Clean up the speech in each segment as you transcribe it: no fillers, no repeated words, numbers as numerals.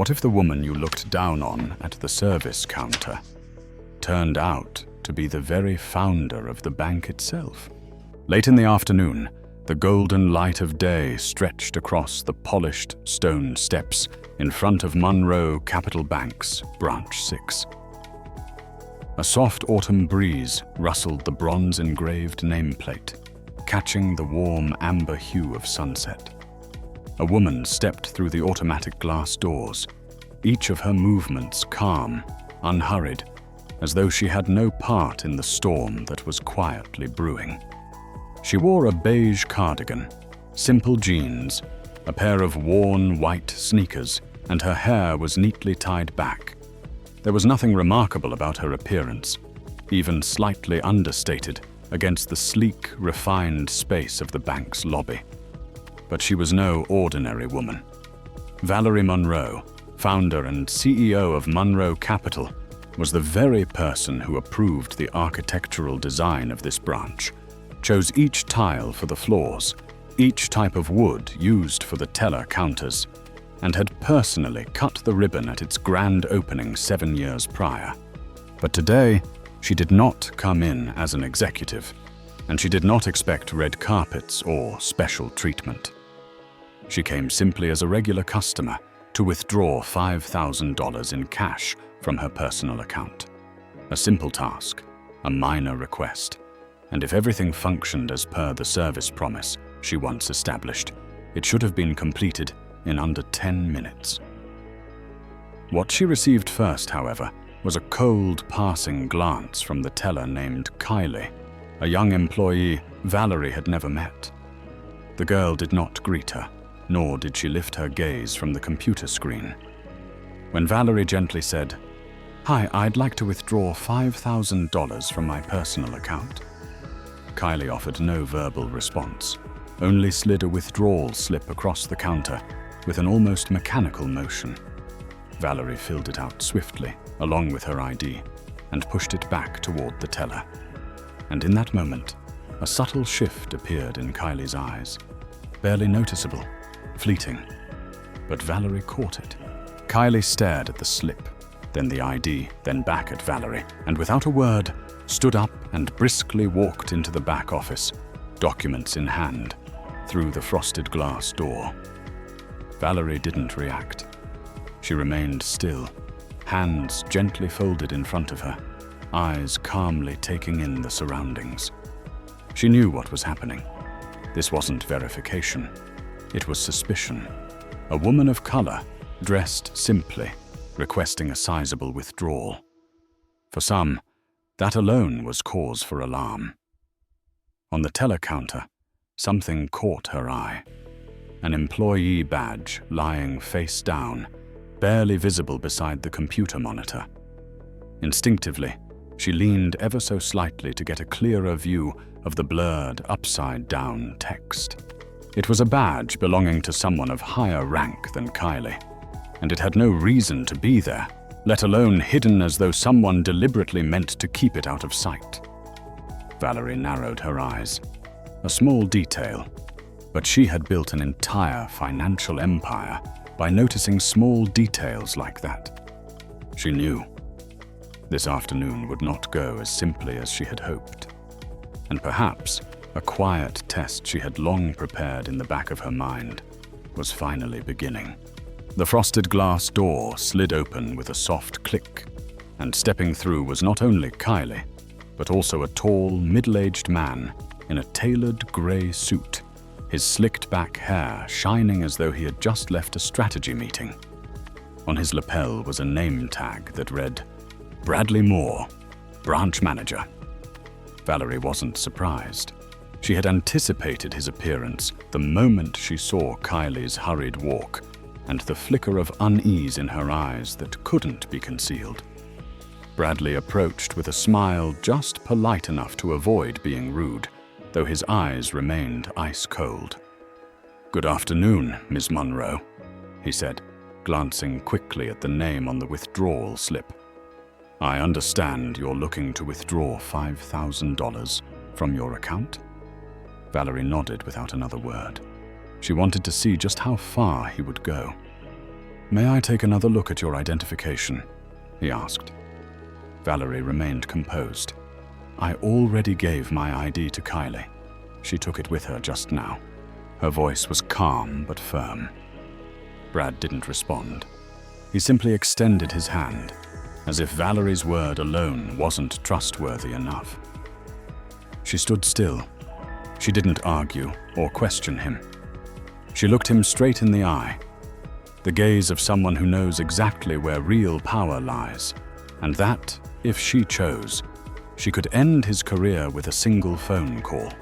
What if the woman you looked down on at the service counter turned out to be the very founder of the bank itself? Late in the afternoon, the golden light of day stretched across the polished stone steps in front of Monroe Capital Bank's Branch 6. A soft autumn breeze rustled the bronze-engraved nameplate, catching the warm amber hue of sunset. A woman stepped through the automatic glass doors, each of her movements calm, unhurried, as though she had no part in the storm that was quietly brewing. She wore a beige cardigan, simple jeans, a pair of worn white sneakers, and her hair was neatly tied back. There was nothing remarkable about her appearance, even slightly understated against the sleek, refined space of the bank's lobby. But she was no ordinary woman. Valerie Monroe, founder and CEO of Monroe Capital, was the very person who approved the architectural design of this branch, chose each tile for the floors, each type of wood used for the teller counters, and had personally cut the ribbon at its grand opening 7 years prior. But today, she did not come in as an executive, and she did not expect red carpets or special treatment. She came simply as a regular customer to withdraw $5,000 in cash from her personal account. A simple task, a minor request, and if everything functioned as per the service promise she once established, it should have been completed in under 10 minutes. What she received first, however, was a cold passing glance from the teller named Kylie, a young employee Valerie had never met. The girl did not greet her, nor did she lift her gaze from the computer screen. When Valerie gently said, "Hi, I'd like to withdraw $5,000 from my personal account," Kylie offered no verbal response, only slid a withdrawal slip across the counter with an almost mechanical motion. Valerie filled it out swiftly, along with her ID, and pushed it back toward the teller. And in that moment, a subtle shift appeared in Kylie's eyes. Barely noticeable, fleeting. But Valerie caught it. Kylie stared at the slip, then the ID, then back at Valerie, and without a word, stood up and briskly walked into the back office, documents in hand, through the frosted glass door. Valerie didn't react. She remained still, hands gently folded in front of her, eyes calmly taking in the surroundings. She knew what was happening. This wasn't verification. It was suspicion. A woman of color, dressed simply, requesting a sizable withdrawal. For some, that alone was cause for alarm. On the teller counter, something caught her eye. An employee badge lying face down, barely visible beside the computer monitor. Instinctively, she leaned ever so slightly to get a clearer view of the blurred, upside-down text. It was a badge belonging to someone of higher rank than Kylie, and it had no reason to be there, let alone hidden as though someone deliberately meant to keep it out of sight. Valerie narrowed her eyes. A small detail, but she had built an entire financial empire by noticing small details like that. She knew this afternoon would not go as simply as she had hoped. And perhaps a quiet test she had long prepared in the back of her mind was finally beginning. The frosted glass door slid open with a soft click, and stepping through was not only Kylie, but also a tall, middle-aged man in a tailored gray suit, his slicked-back hair shining as though he had just left a strategy meeting. On his lapel was a name tag that read, "Bradley Moore, Branch Manager." Valerie wasn't surprised. She had anticipated his appearance the moment she saw Kylie's hurried walk and the flicker of unease in her eyes that couldn't be concealed. Bradley approached with a smile just polite enough to avoid being rude, though his eyes remained ice-cold. "Good afternoon, Ms. Monroe," he said, glancing quickly at the name on the withdrawal slip. "I understand you're looking to withdraw $5,000 from your account?" Valerie nodded without another word. She wanted to see just how far he would go. "May I take another look at your identification?" he asked. Valerie remained composed. "I already gave my ID to Kylie. She took it with her just now." Her voice was calm but firm. Brad didn't respond. He simply extended his hand, as if Valerie's word alone wasn't trustworthy enough. She stood still. She didn't argue or question him. She looked him straight in the eye, the gaze of someone who knows exactly where real power lies, and that, if she chose, she could end his career with a single phone call.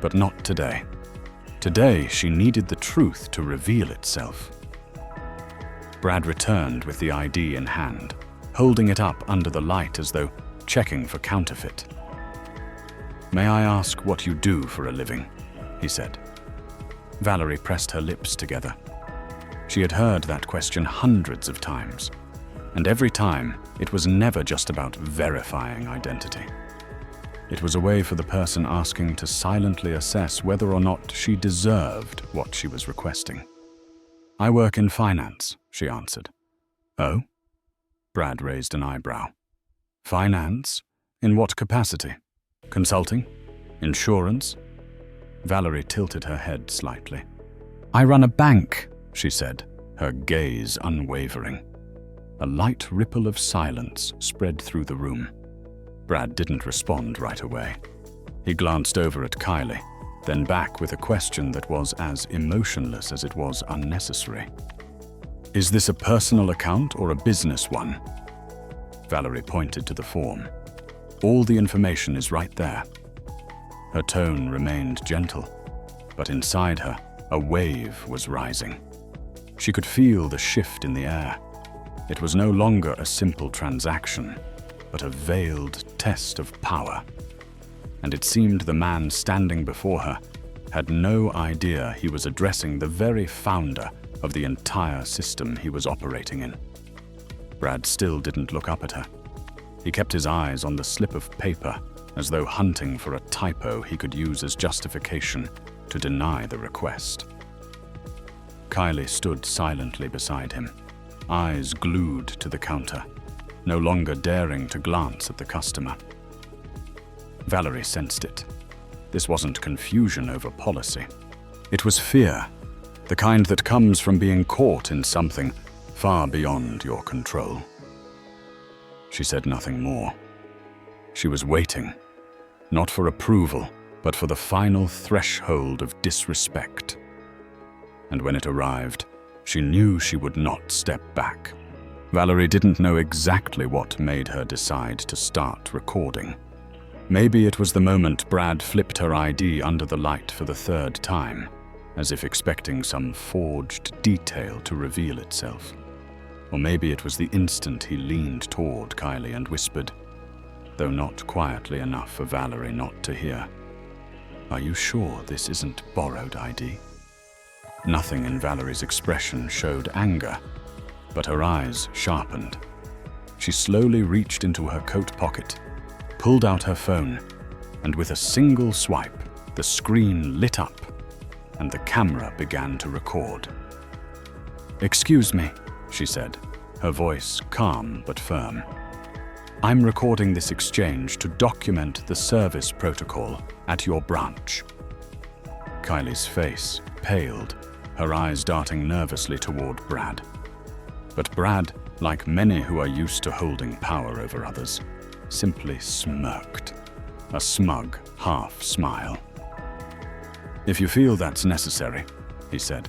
But not today. Today, she needed the truth to reveal itself. Brad returned with the ID in hand, holding it up under the light as though checking for counterfeit. "May I ask what you do for a living?" he said. Valerie pressed her lips together. She had heard that question hundreds of times, and every time it was never just about verifying identity. It was a way for the person asking to silently assess whether or not she deserved what she was requesting. "I work in finance," she answered. "Oh?" Brad raised an eyebrow. "Finance? In what capacity? Consulting? Insurance?" Valerie tilted her head slightly. "I run a bank," she said, her gaze unwavering. A light ripple of silence spread through the room. Brad didn't respond right away. He glanced over at Kylie, then back with a question that was as emotionless as it was unnecessary. "Is this a personal account or a business one?" Valerie pointed to the form. "All the information is right there." Her tone remained gentle, but inside her, a wave was rising. She could feel the shift in the air. It was no longer a simple transaction, but a veiled test of power. And it seemed the man standing before her had no idea he was addressing the very founder of the entire system he was operating in. Brad still didn't look up at her. He kept his eyes on the slip of paper, as though hunting for a typo he could use as justification to deny the request. Kylie stood silently beside him, eyes glued to the counter, no longer daring to glance at the customer. Valerie sensed it. This wasn't confusion over policy. It was fear, the kind that comes from being caught in something far beyond your control. She said nothing more. She was waiting, not for approval, but for the final threshold of disrespect. And when it arrived, she knew she would not step back. Valerie didn't know exactly what made her decide to start recording. Maybe it was the moment Brad flipped her ID under the light for the third time, as if expecting some forged detail to reveal itself. Or maybe it was the instant he leaned toward Kylie and whispered, though not quietly enough for Valerie not to hear, "Are you sure this isn't borrowed ID?" Nothing in Valerie's expression showed anger, but her eyes sharpened. She slowly reached into her coat pocket, pulled out her phone, and with a single swipe, the screen lit up, and the camera began to record. "Excuse me," she said, her voice calm but firm. "I'm recording this exchange to document the service protocol at your branch." Kylie's face paled, her eyes darting nervously toward Brad. But Brad, like many who are used to holding power over others, simply smirked, a smug half-smile. "If you feel that's necessary," he said,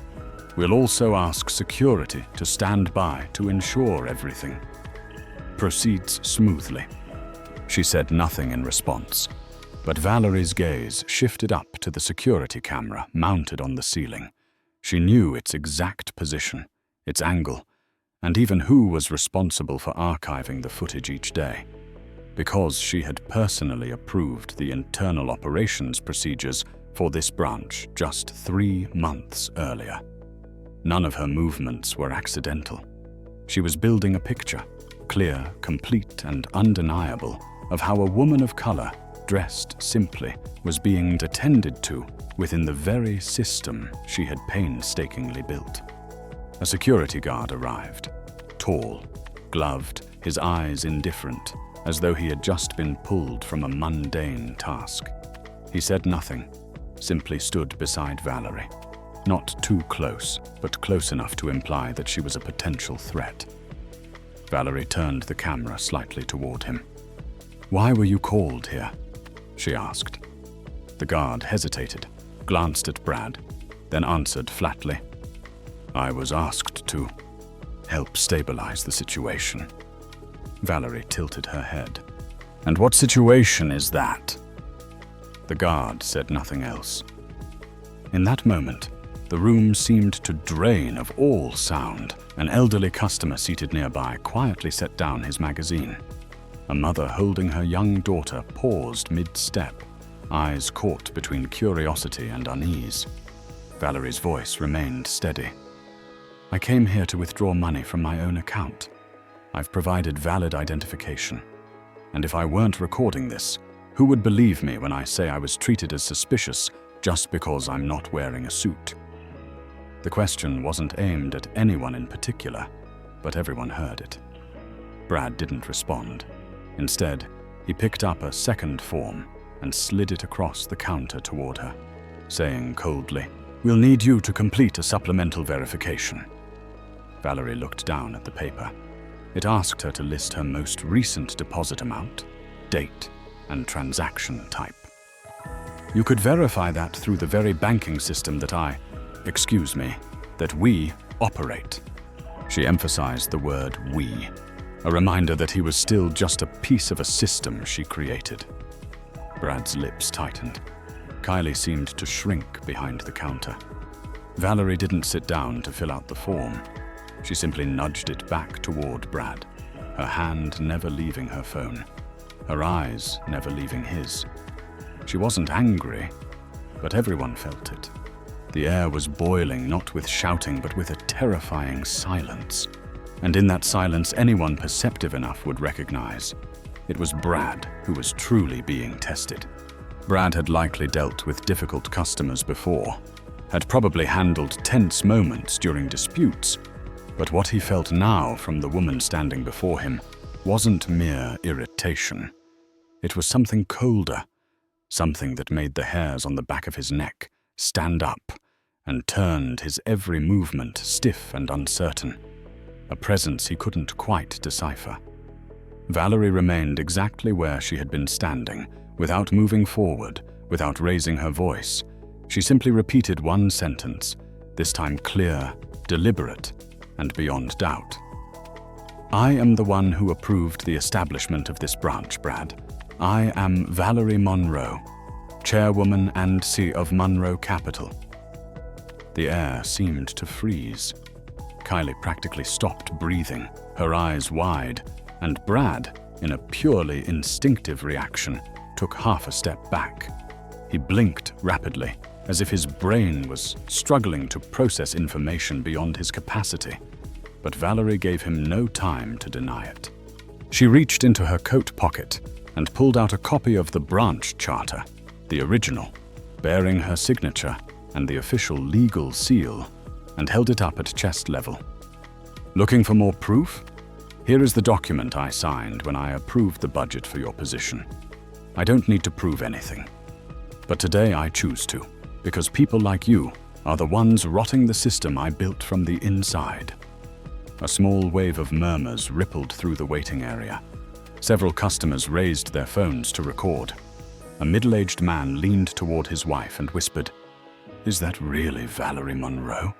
"we'll also ask security to stand by to ensure everything proceeds smoothly." She said nothing in response, but Valerie's gaze shifted up to the security camera mounted on the ceiling. She knew its exact position, its angle, and even who was responsible for archiving the footage each day, because she had personally approved the internal operations procedures for this branch just 3 months earlier. None of her movements were accidental. She was building a picture, clear, complete, and undeniable, of how a woman of color, dressed simply, was being attended to within the very system she had painstakingly built. A security guard arrived, tall, gloved, his eyes indifferent, as though he had just been pulled from a mundane task. He said nothing, simply stood beside Valerie. Not too close, but close enough to imply that she was a potential threat. Valerie turned the camera slightly toward him. "Why were you called here?" she asked. The guard hesitated, glanced at Brad, then answered flatly, "I was asked to help stabilize the situation." Valerie tilted her head. "And what situation is that?" The guard said nothing else. In that moment, the room seemed to drain of all sound. An elderly customer seated nearby quietly set down his magazine. A mother holding her young daughter paused mid-step, eyes caught between curiosity and unease. Valerie's voice remained steady. "I came here to withdraw money from my own account. I've provided valid identification. And if I weren't recording this, who would believe me when I say I was treated as suspicious just because I'm not wearing a suit?" The question wasn't aimed at anyone in particular, but everyone heard it. Brad didn't respond. Instead, he picked up a second form and slid it across the counter toward her, saying coldly, "We'll need you to complete a supplemental verification." Valerie looked down at the paper. It asked her to list her most recent deposit amount, date, and transaction type. "You could verify that through the very banking system that that we operate." She emphasized the word "we," a reminder that he was still just a piece of a system she created. Brad's lips tightened. Kylie seemed to shrink behind the counter. Valerie didn't sit down to fill out the form. She simply nudged it back toward Brad, her hand never leaving her phone, her eyes never leaving his. She wasn't angry, but everyone felt it. The air was boiling, not with shouting, but with a terrifying silence. And in that silence, anyone perceptive enough would recognize it was Brad who was truly being tested. Brad had likely dealt with difficult customers before, had probably handled tense moments during disputes, but what he felt now from the woman standing before him wasn't mere irritation. It was something colder, something that made the hairs on the back of his neck stand up and turned his every movement stiff and uncertain, a presence he couldn't quite decipher. Valerie remained exactly where she had been standing, without moving forward, without raising her voice. She simply repeated one sentence, this time clear, deliberate, and beyond doubt. "I am the one who approved the establishment of this branch, Brad. I am Valerie Monroe, chairwoman and CEO of Monroe Capital." The air seemed to freeze. Kylie practically stopped breathing, her eyes wide, and Brad, in a purely instinctive reaction, took half a step back. He blinked rapidly, as if his brain was struggling to process information beyond his capacity. But Valerie gave him no time to deny it. She reached into her coat pocket and pulled out a copy of the branch charter, the original, bearing her signature and the official legal seal, and held it up at chest level. "Looking for more proof? Here is the document I signed when I approved the budget for your position. I don't need to prove anything. But today I choose to, because people like you are the ones rotting the system I built from the inside." A small wave of murmurs rippled through the waiting area. Several customers raised their phones to record. A middle-aged man leaned toward his wife and whispered, "Is that really Valerie Monroe?"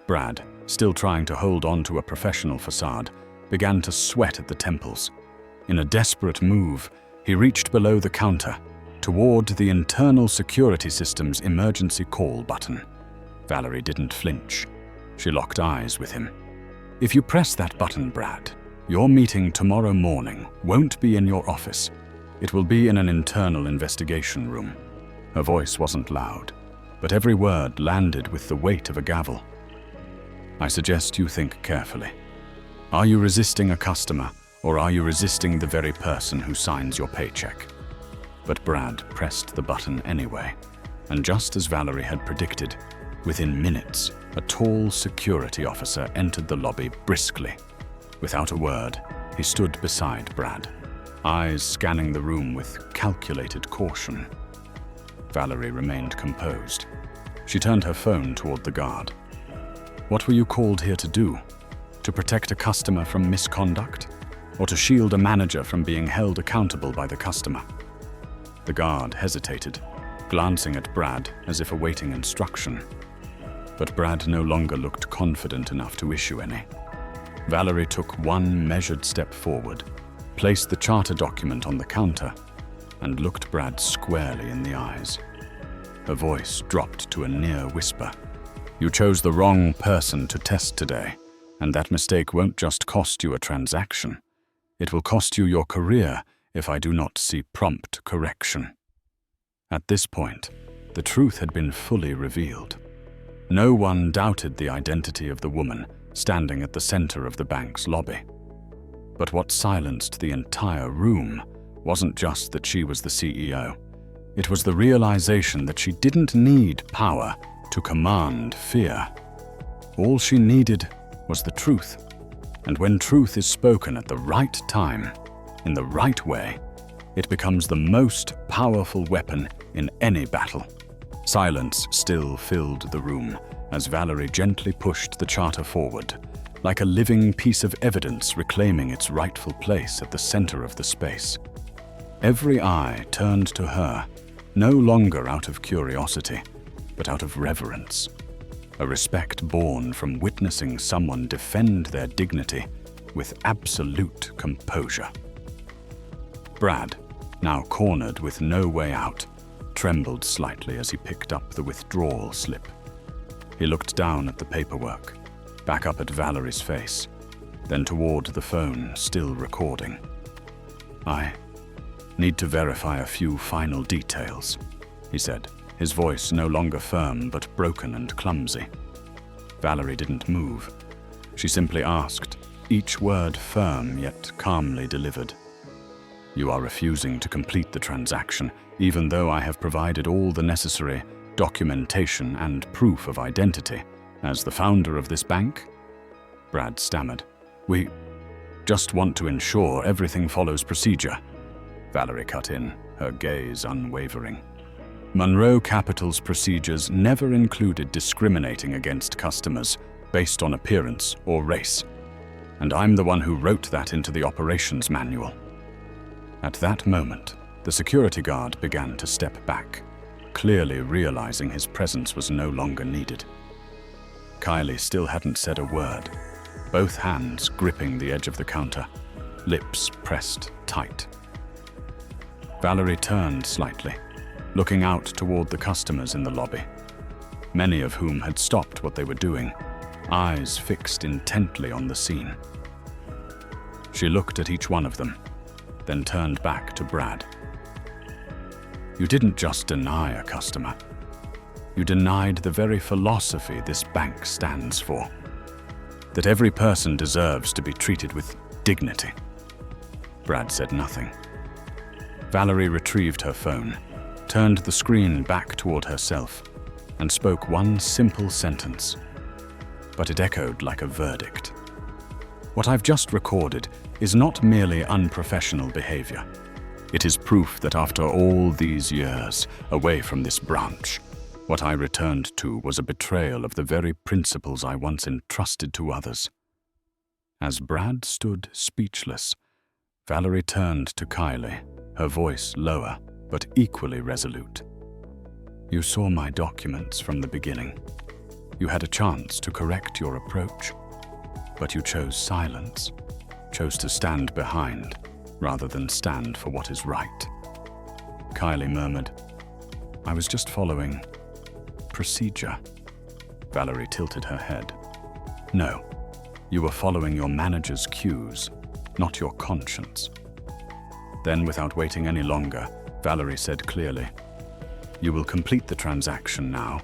Brad, still trying to hold on to a professional facade, began to sweat at the temples. In a desperate move, he reached below the counter, toward the internal security system's emergency call button. Valerie didn't flinch. She locked eyes with him. "If you press that button, Brad, your meeting tomorrow morning won't be in your office. It will be in an internal investigation room." Her voice wasn't loud, but every word landed with the weight of a gavel. "I suggest you think carefully. Are you resisting a customer, or are you resisting the very person who signs your paycheck?" But Brad pressed the button anyway, and just as Valerie had predicted, Within minutes, a tall security officer entered the lobby briskly. Without a word, he stood beside Brad, eyes scanning the room with calculated caution. Valerie remained composed. She turned her phone toward the guard. "What were you called here to do? To protect a customer from misconduct? Or to shield a manager from being held accountable by the customer?" The guard hesitated, glancing at Brad as if awaiting instruction. But Brad no longer looked confident enough to issue any. Valerie took one measured step forward, placed the charter document on the counter, and looked Brad squarely in the eyes. Her voice dropped to a near whisper. "You chose the wrong person to test today, and that mistake won't just cost you a transaction. It will cost you your career if I do not see prompt correction." At this point, the truth had been fully revealed. No one doubted the identity of the woman standing at the center of the bank's lobby. But what silenced the entire room wasn't just that she was the CEO. It was the realization that she didn't need power to command fear. All she needed was the truth. And when truth is spoken at the right time, in the right way, it becomes the most powerful weapon in any battle. Silence still filled the room as Valerie gently pushed the charter forward, like a living piece of evidence reclaiming its rightful place at the center of the space. Every eye turned to her, no longer out of curiosity, but out of reverence, a respect born from witnessing someone defend their dignity with absolute composure. Brad, now cornered with no way out, trembled slightly as he picked up the withdrawal slip. He looked down at the paperwork, back up at Valerie's face, then toward the phone still recording. "I need to verify a few final details," he said, his voice no longer firm but broken and clumsy. Valerie didn't move. She simply asked, each word firm yet calmly delivered. "You are refusing to complete the transaction, even though I have provided all the necessary documentation and proof of identity as the founder of this bank?" Brad stammered. "We just want to ensure everything follows procedure," Valerie cut in, her gaze unwavering. Monroe Capital's procedures never included discriminating against customers based on appearance or race, and I'm the one who wrote that into the operations manual. At that moment, the security guard began to step back, clearly realizing his presence was no longer needed. Kylie still hadn't said a word, both hands gripping the edge of the counter, lips pressed tight. Valerie turned slightly, looking out toward the customers in the lobby, many of whom had stopped what they were doing, eyes fixed intently on the scene. She looked at each one of them, then turned back to Brad. "You didn't just deny a customer. You denied the very philosophy this bank stands for, that every person deserves to be treated with dignity." Brad said nothing. Valerie retrieved her phone, turned the screen back toward herself, and spoke one simple sentence. But it echoed like a verdict. "What I've just recorded is not merely unprofessional behavior. It is proof that after all these years away from this branch, what I returned to was a betrayal of the very principles I once entrusted to others." As Brad stood speechless, Valerie turned to Kylie, her voice lower but equally resolute. "You saw my documents from the beginning. You had a chance to correct your approach, but you chose silence, chose to stand behind rather than stand for what is right." Kylie murmured, "I was just following procedure." Valerie tilted her head. "No, you were following your manager's cues, not your conscience." Then, without waiting any longer, Valerie said clearly, "You will complete the transaction now,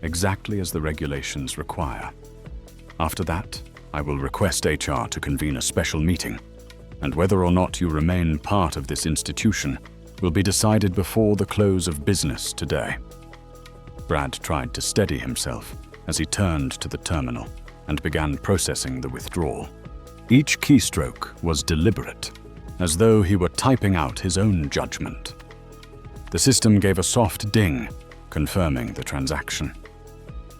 exactly as the regulations require. After that, I will request HR to convene a special meeting, and whether or not you remain part of this institution will be decided before the close of business today." Brad tried to steady himself as he turned to the terminal and began processing the withdrawal. Each keystroke was deliberate, as though he were typing out his own judgment. The system gave a soft ding, confirming the transaction.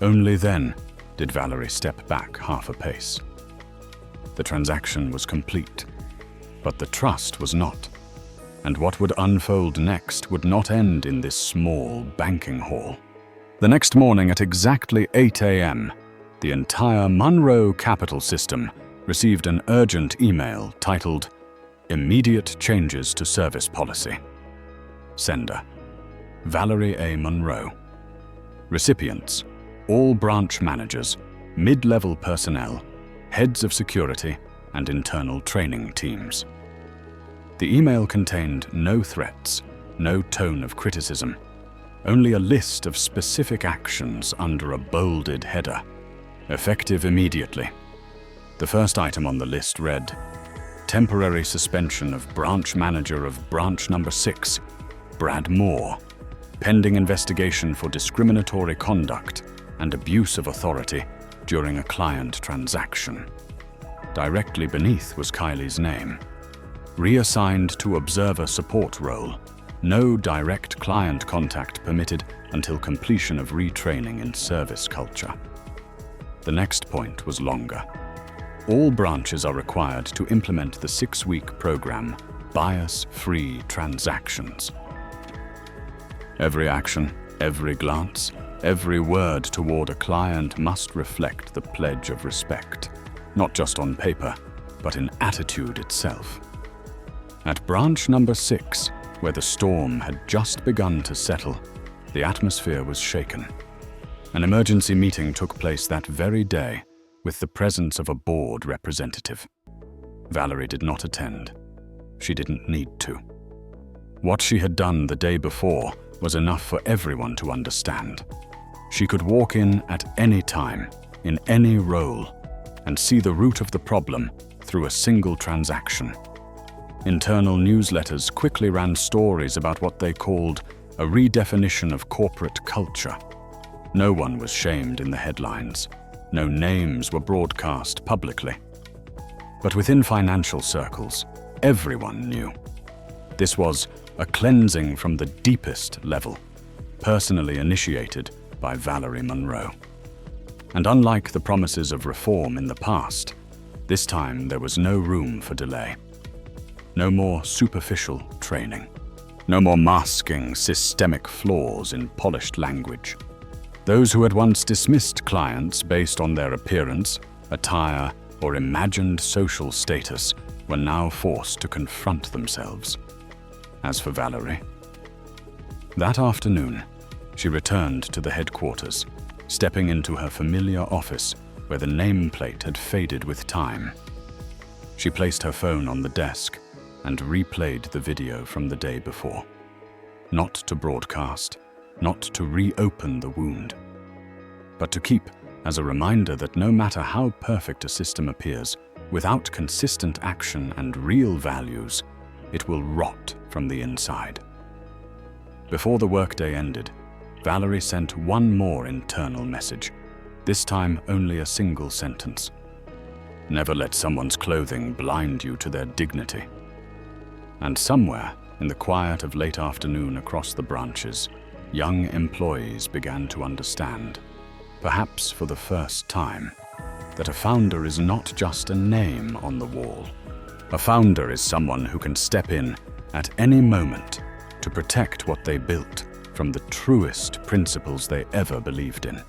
Only then did Valerie step back half a pace. The transaction was complete, but the trust was not. And what would unfold next would not end in this small banking hall. The next morning at exactly 8 a.m., the entire Monroe Capital System received an urgent email titled, "Immediate Changes to Service Policy." Sender: Valerie A. Monroe. Recipients: all branch managers, mid-level personnel, heads of security, and internal training teams. The email contained no threats, no tone of criticism, only a list of specific actions under a bolded header, effective immediately. The first item on the list read, "Temporary suspension of branch manager of branch number 6, Brad Moore, pending investigation for discriminatory conduct and abuse of authority during a client transaction." Directly beneath was Kylie's name. Reassigned to observer support role, no direct client contact permitted until completion of retraining in service culture. The next point was longer. All branches are required to implement the 6-week program, Bias-Free Transactions. Every action, every glance, every word toward a client must reflect the pledge of respect, not just on paper, but in attitude itself. At branch number 6, where the storm had just begun to settle, the atmosphere was shaken. An emergency meeting took place that very day with the presence of a board representative. Valerie did not attend. She didn't need to. What she had done the day before was enough for everyone to understand. She could walk in at any time, in any role, and see the root of the problem through a single transaction. Internal newsletters quickly ran stories about what they called a redefinition of corporate culture. No one was shamed in the headlines. No names were broadcast publicly. But within financial circles, everyone knew. This was a cleansing from the deepest level, personally initiated by Valerie Monroe. And unlike the promises of reform in the past, this time there was no room for delay. No more superficial training. No more masking systemic flaws in polished language. Those who had once dismissed clients based on their appearance, attire, or imagined social status were now forced to confront themselves. As for Valerie, that afternoon, she returned to the headquarters, stepping into her familiar office where the nameplate had faded with time. She placed her phone on the desk and replayed the video from the day before. Not to broadcast, not to reopen the wound, but to keep as a reminder that no matter how perfect a system appears, without consistent action and real values, it will rot from the inside. Before the workday ended, Valerie sent one more internal message, this time only a single sentence. Never let someone's clothing blind you to their dignity. And somewhere, in the quiet of late afternoon across the branches, young employees began to understand, perhaps for the first time, that a founder is not just a name on the wall. A founder is someone who can step in at any moment to protect what they built from the truest principles they ever believed in.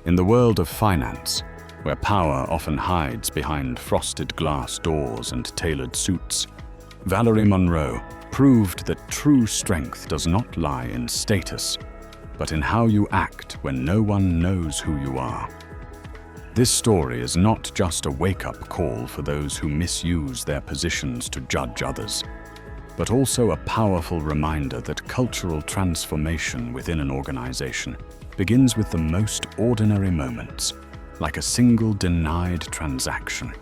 In the world of finance, where power often hides behind frosted glass doors and tailored suits, Valerie Monroe proved that true strength does not lie in status, but in how you act when no one knows who you are. This story is not just a wake-up call for those who misuse their positions to judge others, but also a powerful reminder that cultural transformation within an organization begins with the most ordinary moments, like a single denied transaction.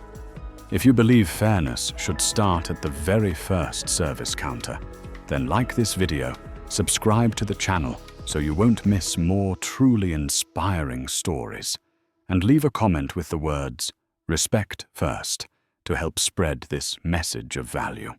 If you believe fairness should start at the very first service counter, then like this video, subscribe to the channel, so you won't miss more truly inspiring stories. And leave a comment with the words, "Respect first," to help spread this message of value.